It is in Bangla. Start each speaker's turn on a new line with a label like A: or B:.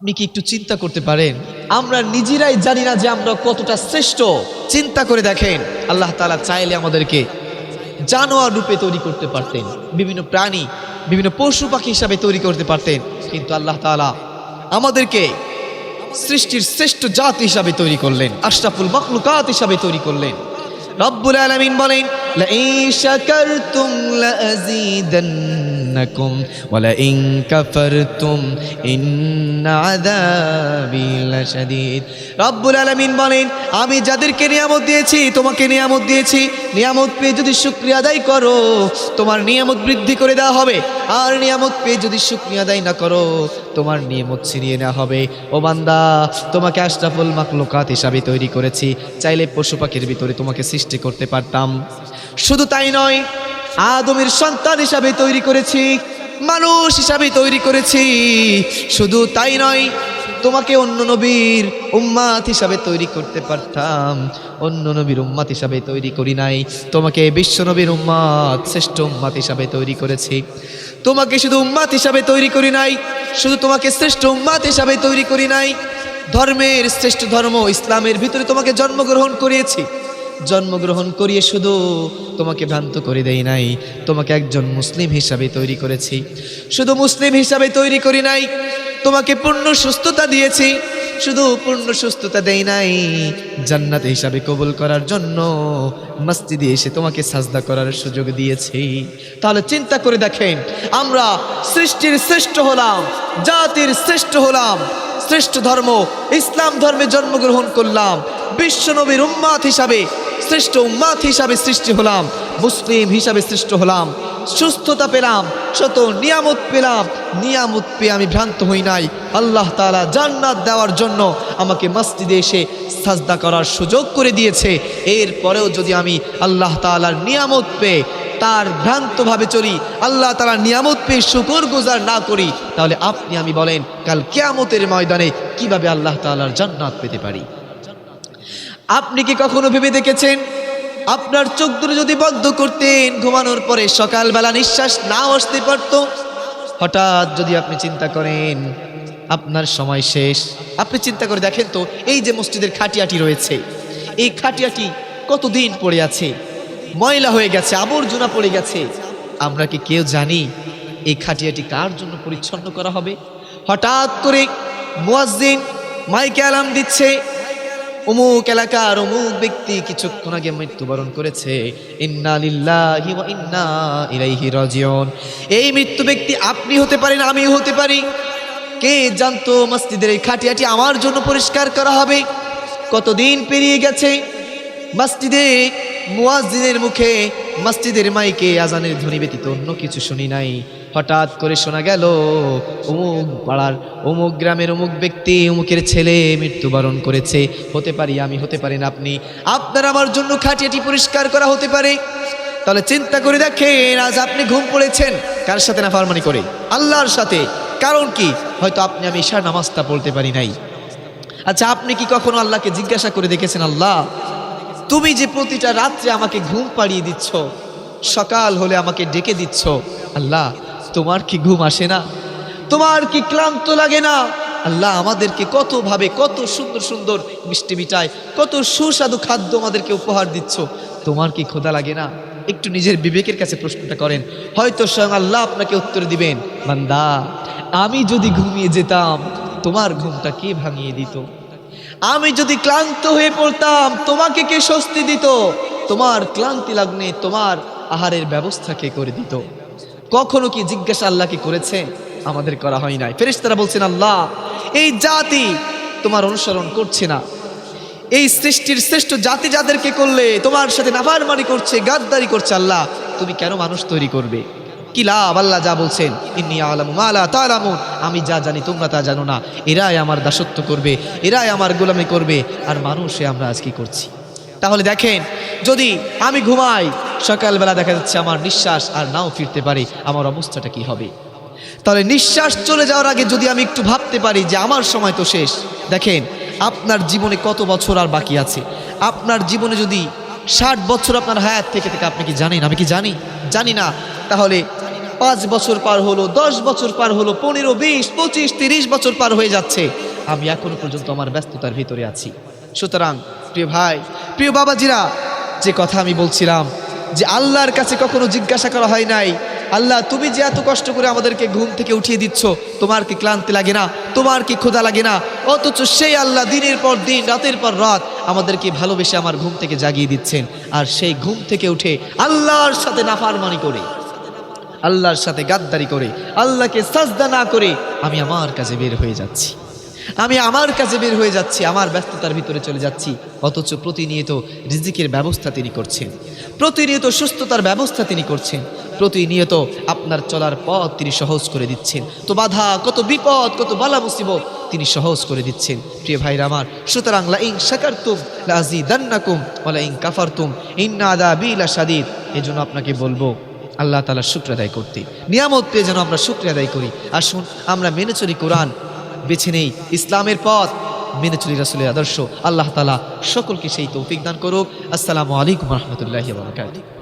A: আপনি কি একটু চিন্তা করতে পারেন, আমরা নিজেরাই জানি না যে আমরা কতটা শ্রেষ্ঠ। চিন্তা করে দেখেন, আল্লাহ তাআলা চাইলে আমাদেরকে জানোয়ার রূপে তৈরি করতে পারতেন, বিভিন্ন প্রাণী, বিভিন্ন পশু পাখি হিসাবে তৈরি করতে পারতেন, কিন্তু আল্লাহ তাআলা আমাদেরকে সৃষ্টির শ্রেষ্ঠ জাত হিসাবে তৈরি করলেন, আশরাফুল মাখলুকাত হিসাবে তৈরি করলেন। রব্বুল আলামিন বলেন, লাইন শাকারতুম লাযীদান্নাকুম ওয়া লাইন কাফারতুম ইন্না আযাবি লাশাদীদ। রব্বুল আলামিন বলেন, আমি যাদেরকে নিয়ামত দিয়েছি, তোমাকে নিয়ামত দিয়েছি, নিয়ামত পেয়ে যদি শুকরিয়া আদায় করো, তোমার নিয়ামত বৃদ্ধি করে দেওয়া হবে, আর নিয়ামত পেয়ে যদি শুকরিয়া আদায় না করো, তোমার নিয়ামত ছিনিয়ে নেওয়া হবে। ও বান্দা, তোমাকে আশরাফুল মাখলুকাত হিসাবে তৈরি করেছি, চাইলে পশু পাখির ভিতরে তোমাকে সৃষ্টি করতে পারতাম। শুধু তাই নয়, আদমের সন্তান হিসাবে তৈরি করেছি, মানুষ হিসাবে তৈরি করেছি। শুধু তাই নয়, তোমাকে অন্য নবীর উম্মাত হিসাবে তৈরি করতে পারতাম, অন্য নবীর উম্মাত হিসাবে তৈরি করি নাই। তোমাকে বিশ্ব নবীর উম্মাত, শ্রেষ্ঠ উম্মাত হিসাবে তৈরি করেছি। তোমাকে শুধু উম্মাত হিসাবে তৈরি করি নাই, শুধু তোমাকে শ্রেষ্ঠ উম্মাত হিসাবে তৈরি করি নাই, ধর্মের শ্রেষ্ঠ ধর্ম ইসলামের ভিতরে তোমাকে জন্মগ্রহণ করিয়েছি। জন্মগ্রহণ করিয়ে শুধু তোমাকে ভ্রান্ত করে দেই নাই, তোমাকে একজন মুসলিম হিসাবে তৈরি করেছি। শুধু মুসলিম হিসাবে তৈরি করি নাই, তোমাকে পূর্ণ সুস্থতা দিয়েছি। শুধু পূর্ণ সুস্থতা দেই নাই, জান্নাত হিসাবে কবুল করার জন্য মসজিদে এসে তোমাকে সাজদা করার সুযোগ দিয়েছি। তাহলে চিন্তা করে দেখেন, আমরা সৃষ্টির শ্রেষ্ঠ হলাম, জাতির শ্রেষ্ঠ হলাম, শ্রেষ্ঠ ধর্ম ইসলাম ধর্মে জন্মগ্রহণ করলাম, বিশ্ব নবীর উম্মাত হিসাবে, শ্রেষ্ঠ উম্মাত হিসাবে সৃষ্টি হলাম, মুসলিম হিসাবে সৃষ্ট হলাম, সুস্থতা পেলাম, শত নিয়ামত পেলাম। নিয়ামত পেয়ে আমি ভ্রান্ত হই নাই। আল্লাহ তাআলা জান্নাত দেওয়ার জন্য আমাকে মসজিদে এসে সাজদা করার সুযোগ করে দিয়েছে। এরপরেও যদি আমি আল্লাহ তাআলার নিয়ামত পেয়ে তার ভ্রান্তভাবে চলি, আল্লাহ তাআলার নিয়ামত পেয়ে শুকরগুজার না করি, তাহলে আপনি আমি বলেন, কাল কিয়ামতের ময়দানে কিভাবে আল্লাহ তাআলার জান্নাত পেতে পারি? আপনি কি কখনো ভেবে দেখেছেন, আপনার চোখ দুটো যদি বন্ধ করতেন, ঘুমানোর পরে সকালবেলা নিঃশ্বাস নাও আসতে পারতো? হঠাৎ যদি আপনি চিন্তা করেন আপনার সময় শেষ, আপনি চিন্তা করে দেখেন তো, এই যে মসজিদের খাটিয়াটি রয়েছে, এই খাটিয়াটি কতদিন পড়ে আছে, ময়লা হয়ে গেছে, আবর্জনা পড়ে গেছে। আমরা কি কেউ জানি এই খাটিয়াটি কার জন্য পরিচ্ছন্ন করা হবে? হঠাৎ করে মুয়াজ্জিন মাইকে আলাম দিচ্ছে, অমুক এলাকার অমুক ব্যক্তি কিছুক্ষণ আগে মৃত্যুবরণ করেছে, ইন্না লিল্লাহি ওয়া ইন্না ইলাইহি রাজিউন। এই মৃত্যু ব্যক্তি আপনি হতে পারেন, আমিও হতে পারি। কে জানতো মসজিদের এই খাটিয়াটি আমার জন্য পরিষ্কার করা হবে? কতদিন পেরিয়ে গেছে, মসজিদে মুয়াজ্জিনের মুখে, মসজিদের মাইকে আজানের ধ্বনি ব্যতীত অন্য কিছু শুনি নাই। হঠাৎ করে শোনা গেল অমুক পাড়ার অমুক গ্রামের অমুক ব্যক্তি, অমুকের ছেলে মৃত্যুবরণ করেছে। হতে পারি আমি, হতে পারেন আপনি। আপনার আমার জন্য খাটিয়াটি পরিষ্কার করা হতে পারে। তাহলে চিন্তা করে দেখেন, আজ আপনি ঘুম পড়েছেন কার সাথে? নাফরমানি করে, আল্লাহর সাথে। কারণ কি? হয়তো আপনি আমি ঈশার নামাজটা পড়তে পারি নাই। আচ্ছা, আপনি কি কখনো আল্লাহকে জিজ্ঞাসা করে দেখেছেন, আল্লাহ তুমি যে প্রতিটা রাত্রে আমাকে ঘুম পাড়িয়ে দিচ্ছ, সকাল হলে আমাকে ডেকে দিচ্ছ, আল্লাহ তোমার কি ঘুম আসে না? তোমার কি ক্লান্ত লাগে না? আল্লাহ আমাদেরকে কতভাবে, কত সুন্দর সুন্দর মিষ্টি মিঠাই, কত সুস্বাদু খাদ্য আমাদেরকে উপহার দিচ্ছ, তোমার কি ক্ষুধা লাগে না? একটু নিজের বিবেকের কাছে প্রশ্নটা করেন, হয়তো স্বয়ং আল্লাহ আপনাকে উত্তর দিবেন, বান্দা আমি যদি ঘুমিয়ে যেতাম তোমার ঘুমটা কে ভাঙিয়ে দিত? আমি যদি ক্লান্ত হয়ে পড়তাম তোমাকে কে স্বস্তি দিত? তোমার ক্লান্তি লাগলে তোমার আহারের ব্যবস্থা কে করে দিত? কখনো কি জিজ্ঞাসা আল্লাহকে করেছে? আমাদের করা হয় নাই। ফেরেশতারা বলছেন, আল্লাহ এই জাতি তোমার অনুসরণ করছে না, এই সৃষ্টির শ্রেষ্ঠ জাতি যাদেরকে করলে তোমার সাথে নাফরমানি করছে, গাদ্দারি করছে, আল্লাহ তুমি কেন মানুষ তৈরি করবে? কি লাভ? আল্লাহ যা বলছেন, ইন্নী আ'লামু মা লা তা'লামুন, আমি যা জানি তোমরা তা জানো না। এরাই আমার দাসত্ব করবে, এরাই আমার গোলামি করবে, আর মানুষে আমরা আজ কি করছি? তাহলে দেখেন, যদি আমি ঘুমাই, সকালবেলা দেখা যাচ্ছে আমার নিঃশ্বাস আর নাও ফিরতে পারি, আমার অবস্থাটা কি হবে? তাহলে নিঃশ্বাস চলে যাওয়ার আগে যদি আমি একটু ভাবতে পারি যে আমার সময় তো শেষ। দেখেন, আপনার জীবনে কত বছর আর বাকি আছে? আপনার জীবনে যদি 60 বছর আপনার হায়াত থেকে আপনি কি জানেন? আমি কি জানি? জানি না। তাহলে 5 বছর পার হলো, 10 বছর পার হলো, 15, 20, 25, 30 বছর পার হয়ে যাচ্ছে, আমি এখনো পর্যন্ত আমার ব্যস্ততার ভিতরে আছি। সুতরাং প্রিয় ভাই, প্রিয় বাবাজিরা, যে কথা আমি বলছিলাম যে আল্লাহর কাছে কখনো জিজ্ঞাসা করা হয় নাই, আল্লাহ তুমি যে এত কষ্ট করে আমাদেরকে ঘুম থেকে উঠিয়ে দিচ্ছ, তোমার কি ক্লান্তি লাগে না, তোমার কি ক্ষুধা লাগে না? অথচ সেই আল্লাহ দিনের পর দিন, রাতের পর রাত আমাদেরকে ভালোবেসে আমার ঘুম থেকে জাগিয়ে দিচ্ছেন। আর সেই ঘুম থেকে উঠে আল্লাহর সাথে নাফরমানি করে, আল্লাহর সাথে গাদ্দারি করে, আল্লাহকে সাজদা না করে আমি আমার কাজে বের হয়ে যাচ্ছি, আমি আমার কাজে বের হয়ে যাচ্ছি, আমার ব্যস্ততার ভিতরে চলে যাচ্ছি। অথচ প্রতিনিয়ত রিজিকের ব্যবস্থা তিনি করছেন, প্রতিনিয়ত সুস্থতার ব্যবস্থা তিনি করছেন, প্রতিনিয়ত আপনার চলার পথ তিনি সহজ করে দিচ্ছেন। তো বাধা, কত বিপদ, কত বালা মুসিবত তিনি সহজ করে দিচ্ছেন। প্রিয় ভাইরা আমার, সুতরাং লাইন শাকারতুম লাযিদান্নাকুম ওয়া লাইন কাফারতুম ইন্না আযাবি লাশাদীদ। এজন্য আপনাকে বলবো আল্লাহ তাআলার শুকর আদায় করতে, নিয়ামত পেয়ে যেন আমরা শুকর আদায় করি। আসুন আমরা মেনে চলি কোরআন, বেছে নেই ইসলামের পথ, মেনে চলি রাসূলের আদর্শ। আল্লাহ তাআলা সকলকে সেই তৌফিক দান করুক। আসসালামু আলাইকুম ওয়া রাহমাতুল্লাহি ওয়া বারাকাতুহু।